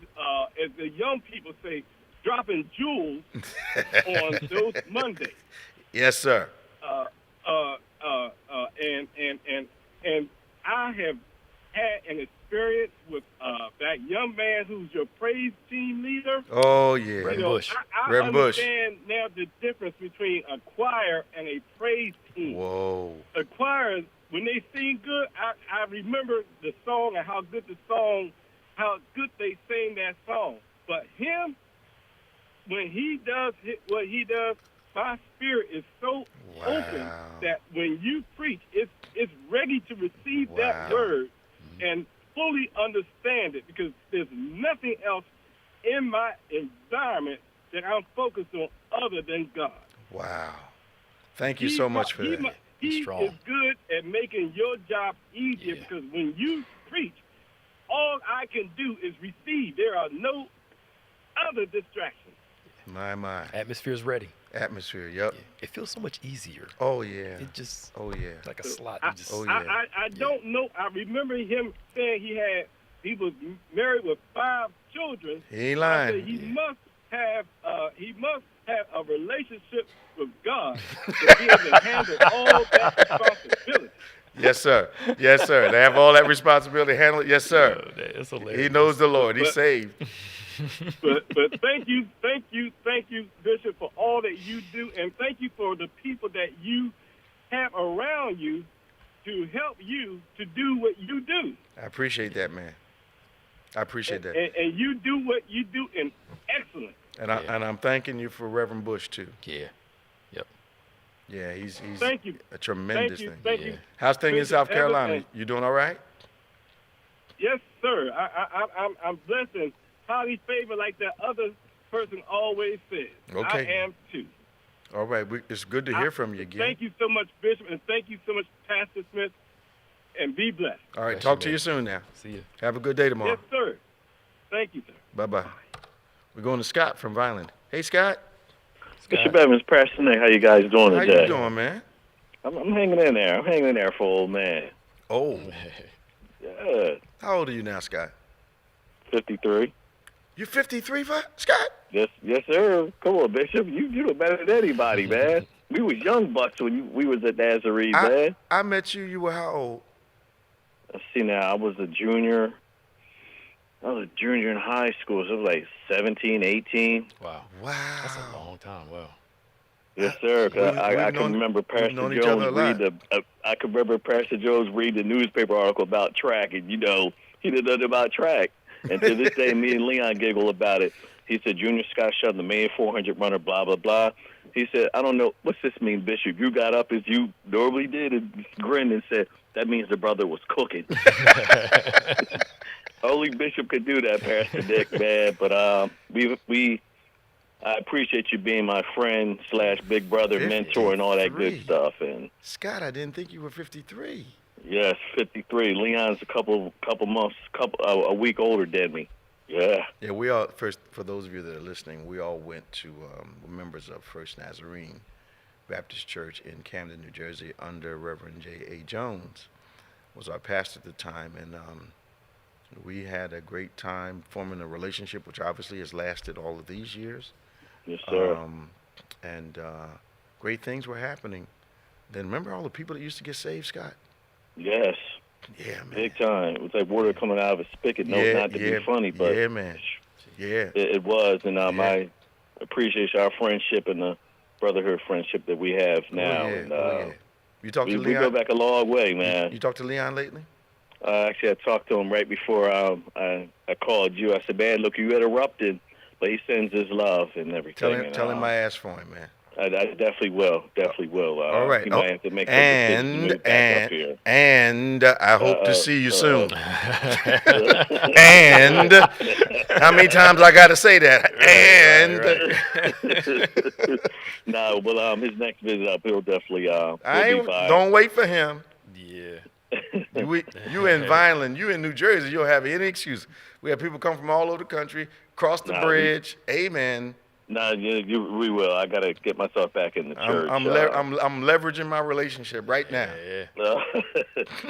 as the young people say, dropping jewels on those Mondays. Yes, sir. And I have had an experience with that young man who's your praise team leader. Oh, yeah. Reverend Bush. I Reverend Bush. understand now the difference between a choir and a praise team. Whoa. A choir, when they sing good, I remember the song and how good they sing that song. But him, when he does what he does, my spirit is so open that when you preach, it's ready to receive that word and fully understand it, because there's nothing else in my environment that I'm focused on other than God. Wow. Thank you so much for that. He strong. is good at making your job easier, because when you preach, all I can do is receive. There are no other distractions. My. Atmosphere's ready. Atmosphere, yep. Yeah. It feels so much easier. Oh, yeah. It just, Oh, yeah. like a slot. I don't know. I remember him saying he was married with 5 children. He ain't lying. I said he must have a relationship with God to be able to handle all that responsibility. Yes, sir. Yes, sir. They have all that responsibility to handle it. Yes, sir. It's hilarious. He knows the Lord. He's saved. But thank you, Bishop, for all that you do, and thank you for the people that you have around you to help you to do what you do. I appreciate that, man. I appreciate that. And you do what you do in excellence. And I'm thanking you for Reverend Bush too. Yeah. Yep. Yeah, he's Thank you. a tremendous Thank thing. you. How's things in Bishop South Carolina? Evans. You doing all right? Yes, sir. I'm blessed and highly favored, like that other person always says. Okay. I am too. All right. It's good to hear from you again. Thank you so much, Bishop, and thank you so much, Pastor Smith, and be blessed. All right. Bless Talk you, to man. you soon now. See you. Have a good day tomorrow. Yes, sir. Thank you, sir. Bye-bye. We're going to Scott from Vineland. Hey, Scott. Bishop Evans, Pastor Nick, how you guys doing How today? you doing, man? I'm hanging in there. I'm hanging in there for old man. Oh. Yeah, How old are you now, Scott? 53. You 53, Scott? Yes, sir. Come on, Bishop. You know better than anybody, man. We was young bucks when we was at Nazarene, man. I met you. You were how old? Let's see now. I was a junior. In high school, so I was like 17, 18. Wow. Wow. That's a long time. Wow. Yes, sir. 'Cause I can remember Pastor known each other a Jones lot. I can remember Pastor Jones read the newspaper article about track, and he didn't know nothing about track. And to this day, me and Leon giggle about it. He said, Junior Scott Shelton, the main 400 runner, blah, blah, blah. He said, I don't know, what's this mean, Bishop? You got up as you normally did and grinned and said, that means the brother was cooking. Only Bishop could do that, Pastor Dick, man. But I appreciate you being my friend / big brother, mentor, and all that good stuff. And Scott, I didn't think you were 53. yes, 53. Leon's a couple months, a week older than me. Yeah. Yeah, we all, first, for those of you that are listening, we all went to, we're members of First Nazarene Baptist Church in Camden, New Jersey, under Reverend J.A. Jones, was our pastor at the time. And we had a great time forming a relationship, which obviously has lasted all of these years. Yes, sir. And great things were happening. Then remember all the people that used to get saved, Scott? Yes. Yeah, man. Big time. It was like water coming out of a spigot. No, not to be funny, but yeah, man. Yeah. It was, and Yeah. I appreciate our friendship and the brotherhood friendship that we have now. Yeah. And, You talked to we Leon? go back a long way, man. You talked to Leon lately? Actually, I talked to him right before I called you. I said, man, look, you interrupted, but he sends his love and everything. Tell him I asked for him, man. I definitely will. All right. You might have to make some decisions to move back up here. And I hope to see you soon. And how many times I got to say that? And No, well, his next visit up, he'll definitely will be by. don't wait for him. Yeah. You in Vineland, you in New Jersey, you'll have any excuse. We have people come from all over the country, cross the bridge. Amen. No, we will. I got to get myself back in the church. I'm leveraging my relationship right now. Yeah.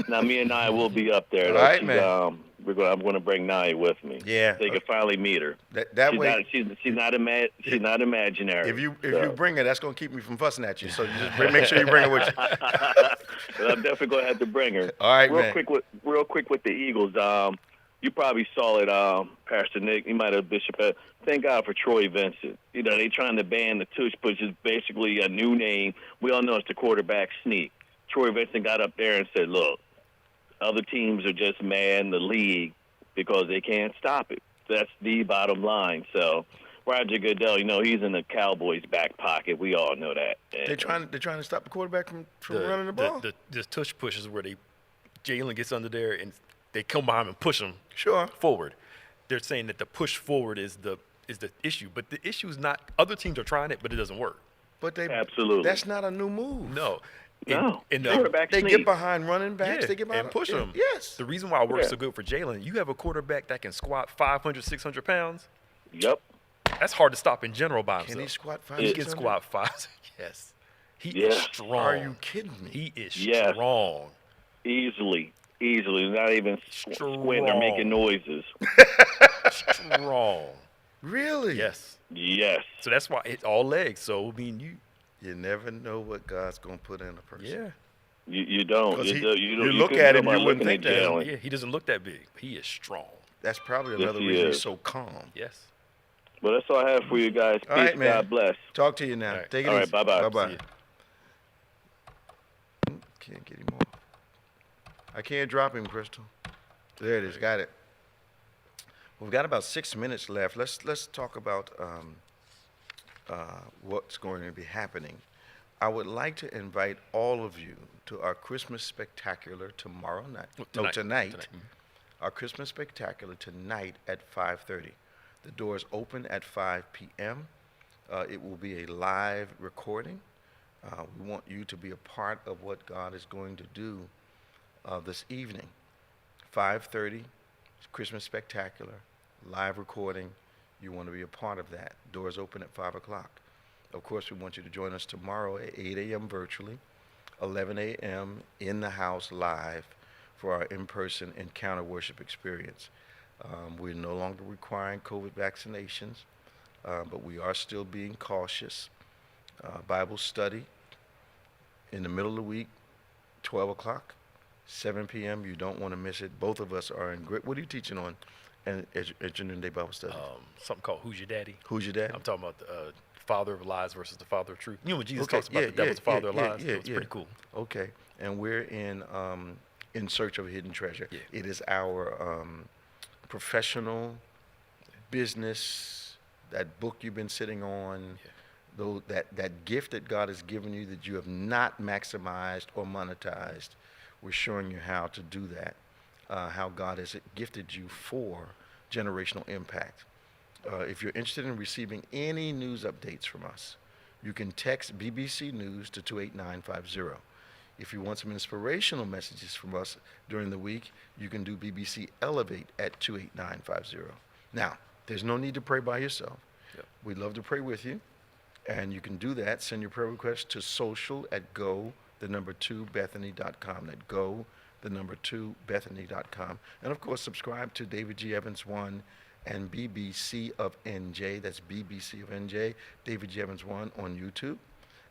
Now, me and Nia will be up there. All right, man. I'm going to bring Nia with me. Yeah. So you can finally meet her. That way, she's not imaginary. if you bring her, that's going to keep me from fussing at you. So you just make sure you bring her with you. Well, I'm definitely going to have to bring her. All right, real man. quick with the Eagles. You probably saw it, Pastor Nick. You might have Bishop. Thank God for Troy Vincent. You know, they trying to ban the tush, which is basically a new name. We all know it's the quarterback sneak. Troy Vincent got up there and said, look, other teams are just mad in the league because they can't stop it. That's the bottom line. So Roger Goodell, you know, he's in the Cowboys' back pocket. We all know that. And They're trying to stop the quarterback from running the ball. The tush pushes where Jalen gets under there and they come behind him and push him forward. They're saying that the push forward is the issue, but the issue is not. Other teams are trying it, but it doesn't work. But absolutely, that's not a new move. No. They get behind running backs. Yeah, they get behind and push them. Yes. The reason why it works so good for Jalen, you have a quarterback that can squat 500, 600 pounds. Yep. That's hard to stop in general by himself. Can he squat 5? He can squat 5. Yes. He is strong. Are you kidding me? He is strong. Easily. Not even squinting or making noises. Strong. Really? Yes. Yes. So that's why it's all legs. So, I mean, you never know what God's going to put in a person. Yeah. You don't. You look at him, you wouldn't think that. Yeah, he doesn't look that big. He is strong. That's probably another reason he's so calm. Yes. Well, that's all I have for you guys. Peace. All right, man. God bless. Talk to you now. All right. Take it All easy. right, bye-bye. Bye-bye. See ya. Can't get him off. I can't drop him, Crystal. There it is. Got it. We've got about 6 minutes left. Let's talk about what's going to be happening. I would like to invite all of you to our Christmas spectacular tomorrow night. Tonight. Mm-hmm. Our Christmas spectacular tonight at 5:30. The doors open at 5 p.m. It will be a live recording. We want you to be a part of what God is going to do this evening. 5:30, Christmas spectacular, live recording. You want to be a part of that. Doors open at 5 o'clock. Of course, we want you to join us tomorrow at 8 a.m. virtually, 11 a.m. in the house live for our in-person encounter worship experience. We're no longer requiring COVID vaccinations, but we are still being cautious. Bible study in the middle of the week, 12 o'clock, 7 p.m. You don't want to miss it. Both of us are in great. What are you teaching on at your noonday Bible study? Something called Who's Your Daddy? Who's your dad? I'm talking about the father of lies versus the father of truth. You know when Jesus talks about the devil's father of lies? It's pretty cool. Okay. And we're in search of a hidden treasure. Yeah. It is our professional business, that book you've been sitting on, though that gift that God has given you that you have not maximized or monetized. We're showing you how to do that, how God has gifted you for generational impact. If you're interested in receiving any news updates from us, you can text BBC News to 28950. If you want some inspirational messages from us during the week, you can do BBC Elevate at 28950. Now, there's no need to pray by yourself. Yep. We'd love to pray with you, and you can do that. Send your prayer request to social@go2bethany.com. That go2bethany.com. And, of course, subscribe to David G. Evans 1 and BBC of NJ. That's BBC of NJ, David G. Evans 1 on YouTube.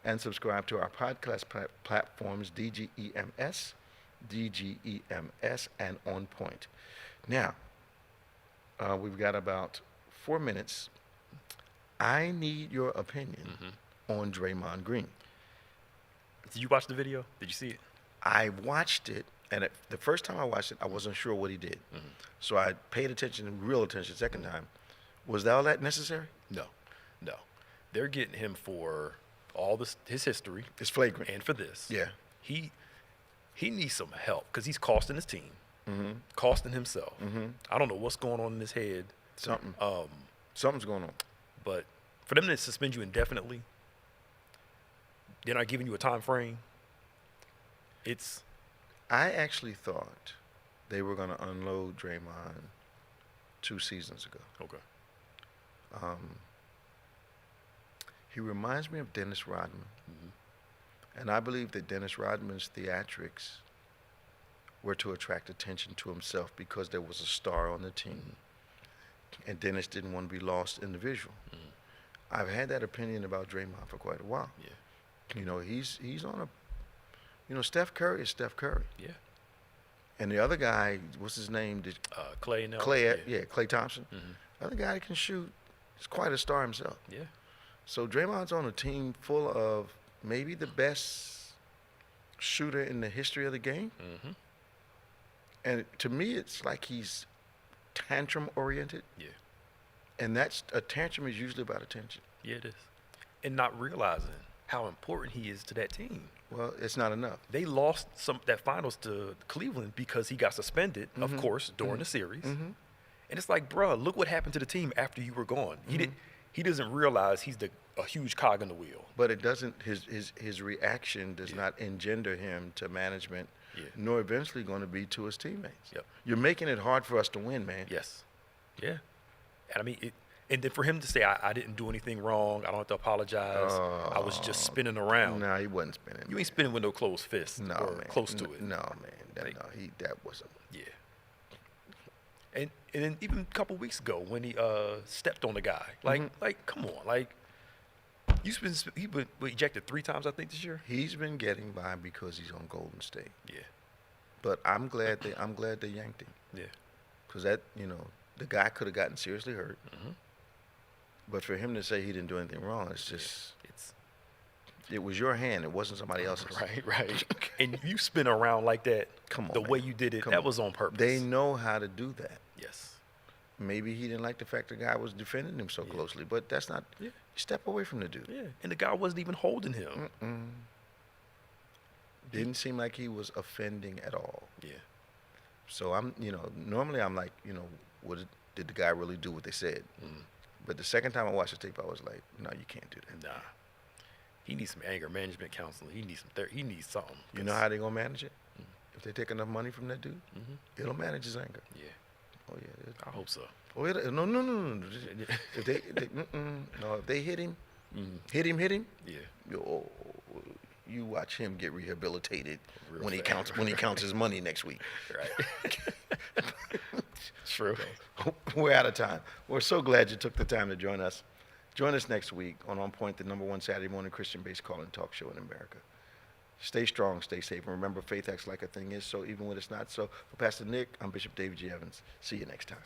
And subscribe to our podcast platforms, DGEMS, and On Point. Now, we've got about 4 minutes. I need your opinion on Draymond Green. Did you watch the video? Did you see it? I watched it, and the first time I watched it, I wasn't sure what he did. So I paid attention, real attention, second time. Was all that necessary? No. They're getting him for all this, his history. It's flagrant. And for this. Yeah. He needs some help because he's costing his team, costing himself. I don't know what's going on in his head. Something's going on. But for them to suspend you indefinitely, they're not giving you a time frame. I actually thought they were going to unload Draymond 2 seasons ago. Okay. He reminds me of Dennis Rodman. And I believe that Dennis Rodman's theatrics were to attract attention to himself because there was a star on the team. And Dennis didn't want to be lost in the visual. I've had that opinion about Draymond for quite a while. Yeah. You know, he's on Steph Curry is Steph Curry. Yeah. And the other guy, what's his name? Clay now. Clay Thompson. The other guy that can shoot is quite a star himself. Yeah. So Draymond's on a team full of maybe the best shooter in the history of the game. And to me, it's like he's tantrum-oriented. Yeah. And a tantrum is usually about attention. Yeah, it is. And not realizing how important he is to that team. Well, it's not enough. They lost that finals to Cleveland because he got suspended, of course, during the series. And it's like, bruh, look what happened to the team after you were gone. He doesn't realize he's a huge cog in the wheel. But it doesn't. His reaction does not engender him to management, nor eventually going to be to his teammates. Yep. You're making it hard for us to win, man. Yes. Yeah. And I mean, and then for him to say, I didn't do anything wrong, I don't have to apologize, I was just spinning around. No, he wasn't spinning. You ain't spinning with no closed fist. No, or man. Close to it. No, man. That wasn't. Yeah. And then even a couple weeks ago when he stepped on the guy, like come on, like he been ejected 3 times I think this year. He's been getting by because he's on Golden State. Yeah. But I'm glad they yanked him. Yeah. Because the guy could have gotten seriously hurt. But for him to say he didn't do anything wrong, it's just it was your hand. It wasn't somebody else's. Right. And you spin around like that. Come on, the man. way you did it, that was on purpose. They know how to do that. Yes. Maybe he didn't like the fact the guy was defending him so closely, but that's not. Yeah. Step away from the dude. Yeah. And the guy wasn't even holding him. Didn't seem like he was offending at all. Yeah. So normally I'm like, did the guy really do what they said? But the second time I watched the tape, I was like, no, you can't do that. Nah. He needs some anger management counseling. He needs some therapy. He needs something. You know how they gonna manage it? If they take enough money from that dude, it'll manage his anger. Yeah. Oh yeah. I hope so. Oh no. If they hit him, hit him. Yeah. You watch him get rehabilitated Real when fast. he counts his money next week. Right. True. We're out of time. We're so glad you took the time to join us. Join us next week on OnPointe, the #1 Saturday morning Christian-based call-in talk show in America. Stay strong, stay safe, and remember, faith acts like a thing is so, even when it's not so. For Pastor Nick, I'm Bishop David G. Evans. See you next time.